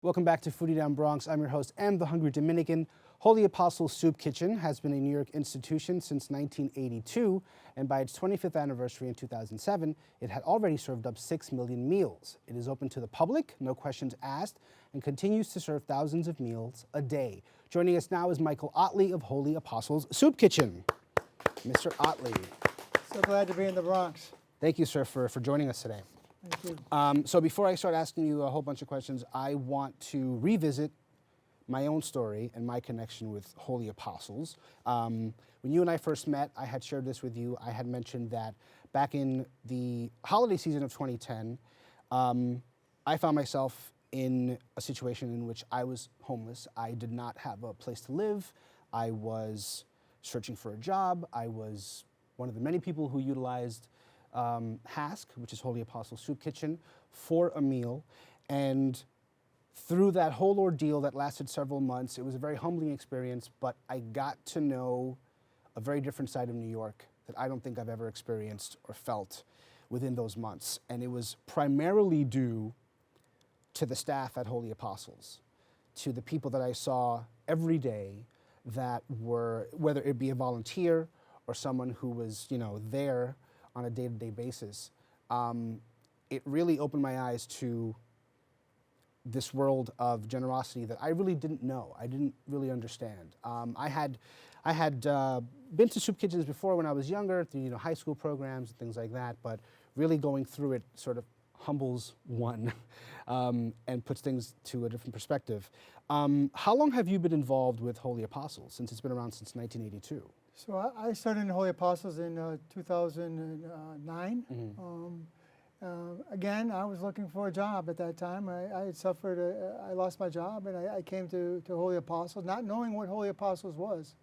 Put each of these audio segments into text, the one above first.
Welcome back to Foodie Down Bronx. I'm your host, the Hungry Dominican. Holy Apostles Soup Kitchen has been a New York institution since 1982, and by its 25th anniversary in 2007, it had already served up 6 million meals. It is open to the public, no questions asked, and continues to serve thousands of meals a day. Joining us now is Michael Ottley of Holy Apostles Soup Kitchen. Mr. Ottley. So glad to be in the Bronx. Thank you, sir, for joining us today. Thank you. So before I start asking you a whole bunch of questions, I want to revisit my own story and my connection with Holy Apostles. When you and I first met, I had shared this with you. I had mentioned that back in the holiday season of 2010, I found myself in a situation in which I was homeless. I did not have a place to live. I was searching for a job. I was one of the many people who utilized HASK, which is Holy Apostles Soup Kitchen, for a meal. And through that whole ordeal that lasted several months, it was a very humbling experience, but I got to know a very different side of New York that I don't think I've ever experienced or felt within those months. And it was primarily due to the staff at Holy Apostles, to the people that I saw every day that were, whether it be a volunteer or someone who was, there on a day-to-day basis. It really opened my eyes to this world of generosity that I really didn't know. I didn't really understand. I had been to soup kitchens before when I was younger, through high school programs and things like that, but really going through it sort of humbles one and puts things to a different perspective. How long have you been involved with Holy Apostles, since it's been around since 1982? So I started in Holy Apostles in 2009. Again, I was looking for a job at that time. I had suffered, I lost my job, and I came to Holy Apostles, not knowing what Holy Apostles was.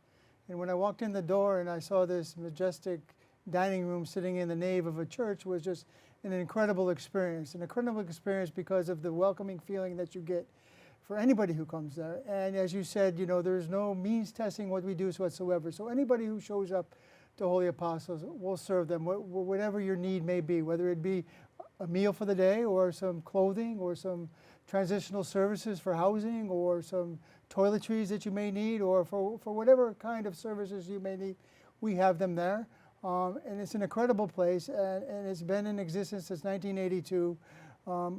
And when I walked in the door and I saw this majestic dining room sitting in the nave of a church, was just an incredible experience because of the welcoming feeling that you get for anybody who comes there. And as you said, there's no means testing what we do whatsoever. So anybody who shows up to Holy Apostles, we'll serve them, whatever your need may be, whether it be a meal for the day or some clothing or some transitional services for housing or some toiletries that you may need, or for whatever kind of services you may need, we have them there. And it's an incredible place, and it's been in existence since 1982.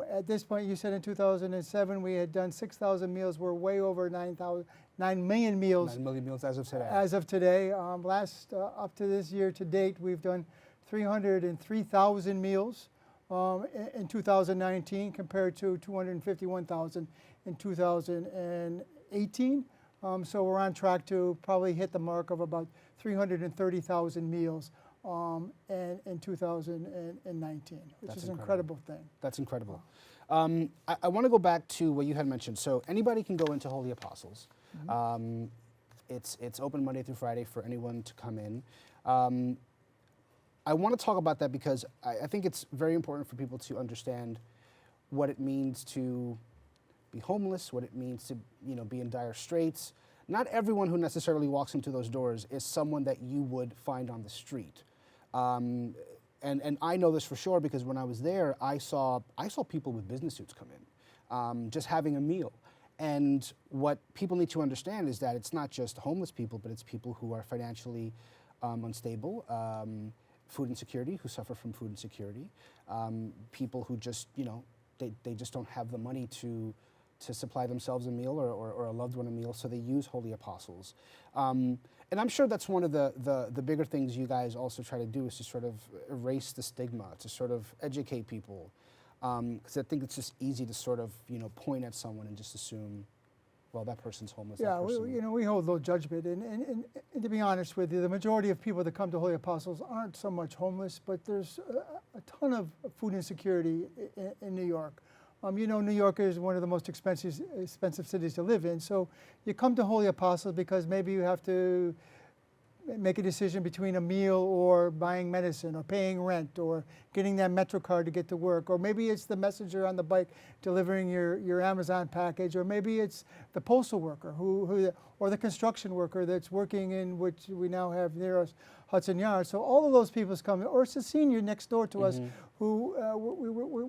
At this point, you said in 2007 we had done 6,000 meals. We're way over 9 million meals. 9 million meals as of today. As of today. Up to this year to date, we've done 303,000 meals in 2019 compared to 251,000 in 2018. So we're on track to probably hit the mark of about 330,000 meals in 2019, which is an incredible thing. That's incredible. I want to go back to what you had mentioned. So anybody can go into Holy Apostles. Mm-hmm. It's open Monday through Friday for anyone to come in. I want to talk about that because I think it's very important for people to understand what it means to be homeless, what it means to be in dire straits. Not everyone who necessarily walks into those doors is someone that you would find on the street. And I know this for sure because when I was there, I saw people with business suits come in, just having a meal. And what people need to understand is that it's not just homeless people, but it's people who are financially unstable, food insecurity, who suffer from food insecurity, people who just, they just don't have the money to supply themselves a meal or a loved one a meal, so they use Holy Apostles. And I'm sure that's one of the bigger things you guys also try to do, is to sort of erase the stigma, to sort of educate people. Because I think it's just easy to sort of, point at someone and just assume, well, that person's homeless. Yeah, we hold low judgment. And to be honest with you, the majority of people that come to Holy Apostles aren't so much homeless, but there's a ton of food insecurity in New York. New York is one of the most expensive cities to live in. So you come to Holy Apostles because maybe you have to make a decision between a meal or buying medicine or paying rent or getting that Metro card to get to work. Or maybe it's the messenger on the bike delivering your Amazon package. Or maybe it's the postal worker or the construction worker that's working in, which we now have near us, Hudson Yards. So all of those people's coming, or it's a senior next door to us who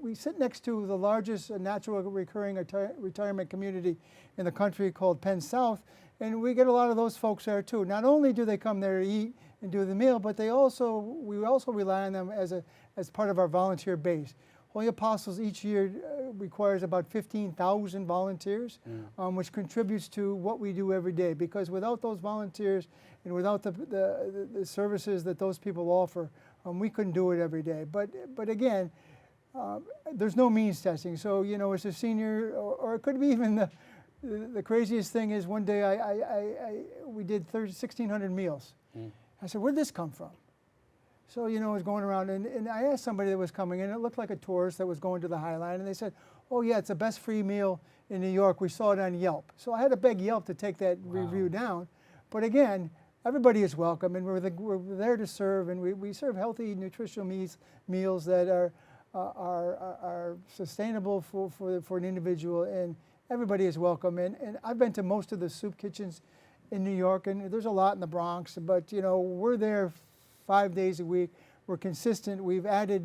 we sit next to the largest natural recurring retirement community in the country called Penn South, and we get a lot of those folks there too. Not only do they come there to eat and do the meal, but we also rely on them as part of our volunteer base. Holy Apostles each year requires about 15,000 volunteers, which contributes to what we do every day. Because without those volunteers and without the services that those people offer, we couldn't do it every day. But again, there's no means testing. So as a senior, or it could be even the craziest thing is one day we did 1,600 meals. I said, where'd this come from? So, I was going around, and I asked somebody that was coming in. It looked like a tourist that was going to the High Line, and they said, oh, yeah, it's the best free meal in New York. We saw it on Yelp. So I had to beg Yelp to take that review down. But again, everybody is welcome, and we're there to serve, and we serve healthy, nutritional meals that are sustainable for an individual, and everybody is welcome. And I've been to most of the soup kitchens in New York, and there's a lot in the Bronx, but, we're there 5 days a week. We're consistent. We've added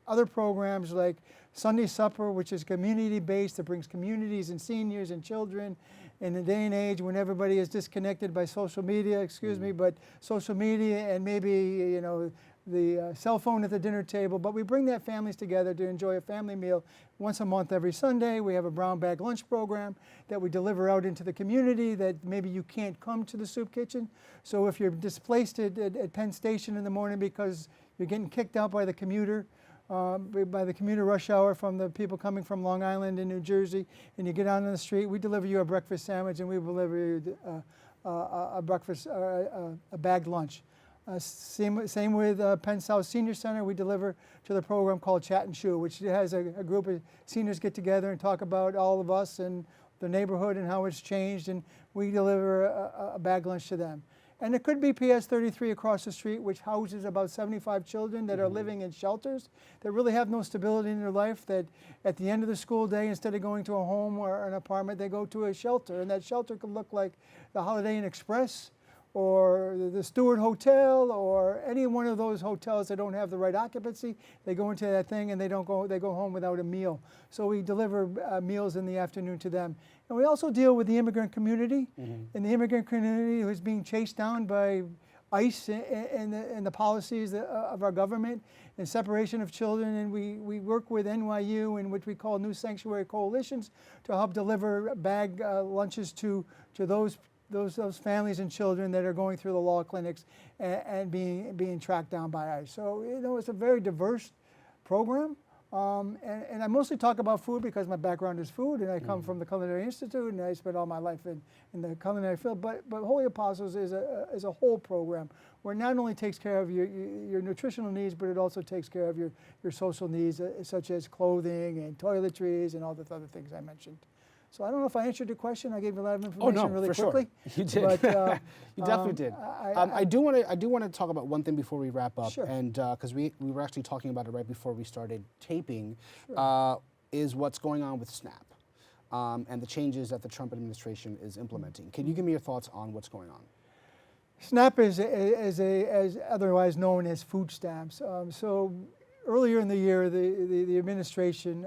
other programs like Sunday Supper, which is community-based, that brings communities and seniors and children in a day and age when everybody is disconnected by social media, but social media and maybe, the cell phone at the dinner table. But we bring that families together to enjoy a family meal once a month every Sunday. We have a brown bag lunch program that we deliver out into the community that maybe you can't come to the soup kitchen. So if you're displaced at Penn Station in the morning because you're getting kicked out by the commuter rush hour from the people coming from Long Island and New Jersey, and you get out on the street, we deliver you a breakfast sandwich, and we deliver you a bagged lunch. Same with Penn South Senior Center. We deliver to the program called Chat and Chew, which has a group of seniors get together and talk about all of us and the neighborhood and how it's changed, and we deliver a bag lunch to them. And it could be PS 33 across the street, which houses about 75 children that are living in shelters that really have no stability in their life, that at the end of the school day, instead of going to a home or an apartment, they go to a shelter. And that shelter could look like the Holiday Inn Express or the Stewart Hotel or any one of those hotels that don't have the right occupancy. They go into that thing and they go home without a meal. So we deliver meals in the afternoon to them. And we also deal with the immigrant community, and the immigrant community who's being chased down by ICE and the policies of our government and separation of children. And we work with NYU and what we call New Sanctuary Coalitions to help deliver bag lunches to those families and children that are going through the law clinics and being tracked down by ICE. So it's a very diverse program. And I mostly talk about food because my background is food, and I come from the Culinary Institute, and I spent all my life in the culinary field. But Holy Apostles is a whole program where it not only takes care of your nutritional needs, but it also takes care of your social needs, such as clothing and toiletries and all the other things I mentioned. So I don't know if I answered your question. I gave you a lot of information really quickly. Sure. You did. But, you definitely did. I do want to talk about one thing before we wrap up, Sure. and because we were actually talking about it right before we started taping, Sure. Is what's going on with SNAP and the changes that the Trump administration is implementing. Can you give me your thoughts on what's going on? SNAP is otherwise known as food stamps. So earlier in the year, the administration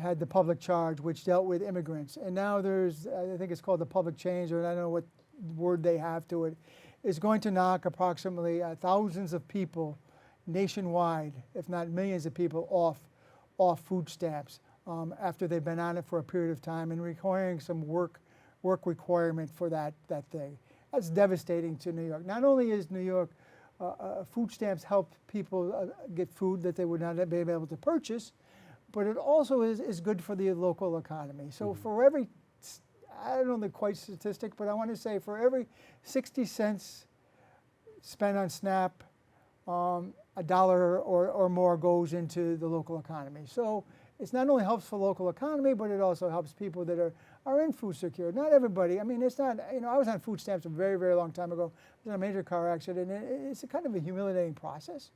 had the public charge, which dealt with immigrants. And now there's, I think it's called the public change, or I don't know what word they have to it, is going to knock approximately thousands of people nationwide, if not millions of people, off food stamps after they've been on it for a period of time and requiring some work requirement for that thing. That's devastating to New York. Not only is New York, food stamps help people get food that they would not be able to purchase, but it also is good for the local economy. So for every, I don't know the quite statistic, but I want to say for every 60 cents spent on SNAP, $1 or more goes into the local economy. So it's not only helps for local economy, but it also helps people that are in food security. Not everybody. I mean, it's not, I was on food stamps a very, very long time ago. I was in a major car accident. It's a kind of a humiliating process.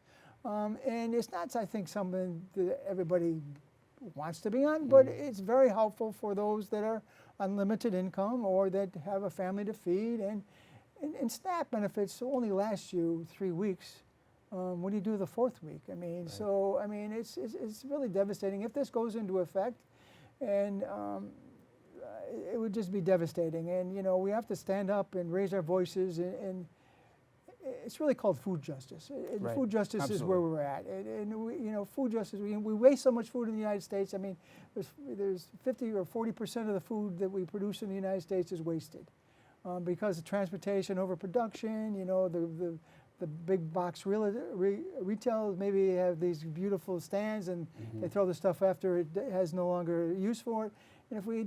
And it's not, I think, something that everybody wants to be on, but it's very helpful for those that are on limited income or that have a family to feed. And SNAP benefits only last you 3 weeks. What do you do the 4th week? I mean, Right. so I mean, it's really devastating if this goes into effect, and it would just be devastating. And you know, we have to stand up and raise our voices, and it's really called food justice. And Right. food justice is where Absolutely. we're at. And we, you know, food justice. We waste so much food in the United States. I mean, there's 50 or 40% of the food that we produce in the United States is wasted because of transportation overproduction. You know, the big box retail maybe have these beautiful stands and they throw the stuff after it has no longer use for it. And if we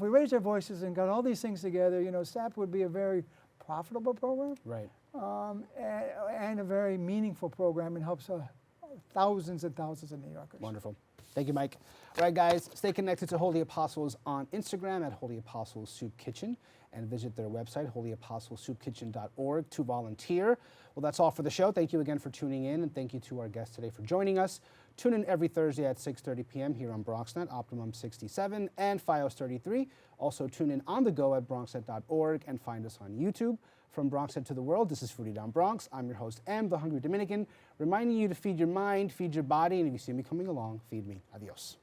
raised our voices and got all these things together, you know, SNAP would be a very profitable program. Right. And a very meaningful program, and helps thousands and thousands of New Yorkers. Wonderful. Thank you, Mike. All right, guys, stay connected to Holy Apostles on Instagram at Holy Apostles Soup Kitchen, and visit their website, holyapostlessoupkitchen.org, to volunteer. Well, that's all for the show. Thank you again for tuning in, and thank you to our guests today for joining us. Tune in every Thursday at 6:30 p.m. here on BronxNet, Optimum 67 and FiOS 33. Also tune in on the go at bronxnet.org and find us on YouTube. From BronxNet to the world, this is Foodie Down Bronx. I'm your host, M, the Hungry Dominican, reminding you to feed your mind, feed your body, and if you see me coming along, feed me. Adios.